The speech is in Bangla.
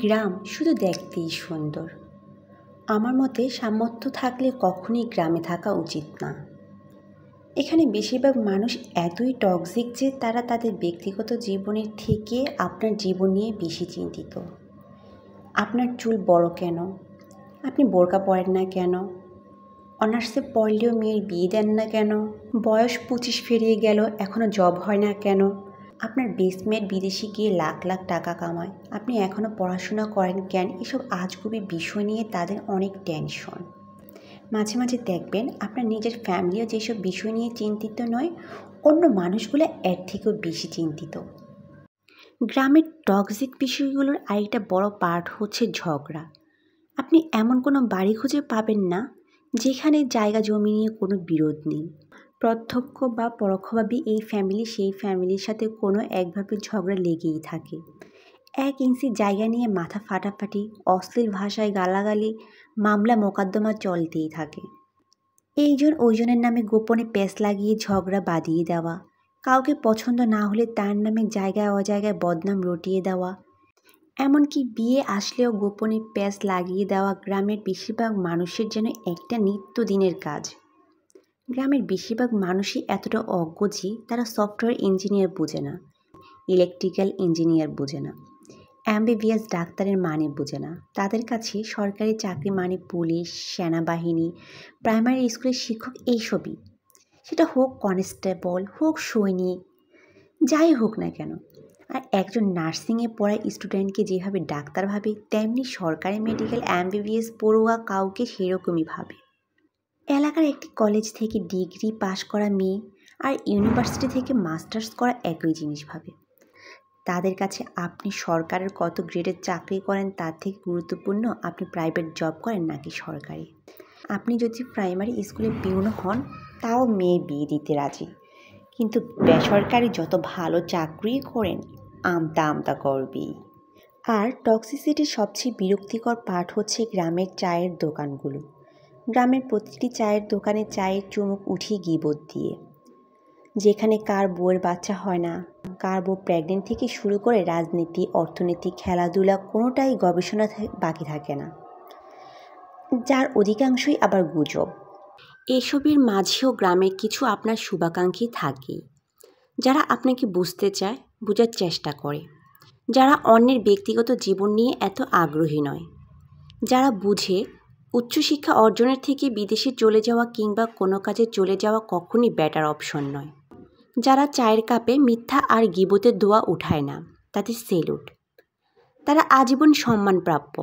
গ্রাম শুধু দেখতেই সুন্দর। আমার মতে সামর্থ্য থাকলে কখনোই গ্রামে থাকা উচিত না। এখানে বেশিরভাগ মানুষ এতই টক্সিক যে তারা তাদের ব্যক্তিগত জীবনের থেকে আপনার জীবন নিয়ে বেশি চিন্তিত। আপনার চুল বড় কেন? আপনি বোরকা পরেন না কেন? অনার্সে পড়লেও মেয়ের বিয়ে দেন না কেন? বয়স 25 পেরিয়ে গেল, এখনও জব হয় না কেন? আপনার বেস্টমেট বিদেশে গিয়ে লাখ লাখ টাকা কামায়, আপনি এখনও পড়াশোনা করেন কেন? এসব আজগুবি বিষয় নিয়ে তাদের অনেক টেনশন। মাঝে মাঝে দেখবেন আপনার নিজের ফ্যামিলিও যেসব বিষয় নিয়ে চিন্তিত নয়, অন্য মানুষগুলো এর থেকেও বেশি চিন্তিত। গ্রামের টক্সিক বিষয়গুলোর আরেকটা বড় পার্ট হচ্ছে ঝগড়া। আপনি এমন কোনো বাড়ি খুঁজে পাবেন না যেখানে জায়গা জমি নিয়ে কোনো বিরোধ নেই। প্রত্যক্ষ বা পরোক্ষভাবে এই ফ্যামিলি সেই ফ্যামিলির সাথে কোনো একভাবে ঝগড়া লেগেই থাকে। 1 ইঞ্চি জায়গা নিয়ে মাথা ফাটাফাটি, অশ্লীল ভাষায় গালাগালি, মামলা মোকদ্দমা চলতেই থাকে। এইজন ওইজনের নামে গোপনে পেঁচ লাগিয়ে ঝগড়া বাঁধিয়ে দেওয়া, কাউকে পছন্দ না হলে তার নামে জায়গায় অজায়গায় বদনাম রটিয়ে দেওয়া, এমনকি বিয়ে আসলেও গোপনে পেঁচ লাগিয়ে দেওয়া গ্রামের বেশিরভাগ মানুষের যেন একটা নিত্যদিনের কাজ। গ্রামের বেশিরভাগ মানুষই এতটা অজ্ঞ যে তারা সফটওয়্যার ইঞ্জিনিয়ার বোঝে না, ইলেকট্রিক্যাল ইঞ্জিনিয়ার বোঝে না, এমবিবিএস ডাক্তারের মানে বোঝে না। তাদের কাছে সরকারি চাকরি মানে পুলিশ, সেনাবাহিনী, প্রাইমারি স্কুলের শিক্ষক এইসবই। সেটা হোক কনস্টেবল, হোক সৈনিক, যাই হোক না কেন। আর একজন নার্সিংয়ে পড়া স্টুডেন্টকে যেভাবে ডাক্তার ভাবে, তেমনি সরকারি মেডিকেল এমবিবিএস পড়ুয়া কাউকে সেরকমই ভাবে। এলাকার একটি কলেজ থেকে ডিগ্রি পাশ করা মেয়ে আর ইউনিভার্সিটি থেকে মাস্টার্স করা একই জিনিস ভাবে। তাদের কাছে আপনি সরকারের কত গ্রেডের চাকরি করেন তার থেকে গুরুত্বপূর্ণ আপনি প্রাইভেট জব করেন নাকি সরকারি। আপনি যদি প্রাইমারি স্কুলে পিউন হন তাও মেয়ে বিয়ে দিতে রাজি, কিন্তু বেসরকারি যত ভালো চাকরি করেন আমতা আমতা করবেই। আর টক্সিসিটির সবচেয়ে বিরক্তিকর পার্ট হচ্ছে গ্রামের চায়ের দোকানগুলো। গ্রামের প্রতিটি চায়ের দোকানে চায়ের চুমুক উঠিয়ে গিবত দিয়ে, যেখানে কার বউয়ের বাচ্চা হয় না, কার বউ প্রেগনেন্ট থেকে শুরু করে রাজনীতি, অর্থনীতি, খেলাধুলা কোনোটাই গবেষণা বাকি থাকে না, যার অধিকাংশই আবার গুজব। এসবের মাঝেও গ্রামের কিছু আপনার শুভাকাঙ্ক্ষী থাকে, যারা আপনাকে বুঝতে চায়, বোঝার চেষ্টা করে, যারা অন্যের ব্যক্তিগত জীবন নিয়ে এত আগ্রহী নয়, যারা বুঝে উচ্চশিক্ষা অর্জনের থেকে বিদেশে চলে যাওয়া কিংবা কোনো কাজে চলে যাওয়া কখনই বেটার অপশন নয়, যারা চায়ের কাপে মিথ্যা আর গিবতের দোয়া উঠায় না, তাদের সেলুট। তারা আজীবন সম্মানপ্রাপ্য।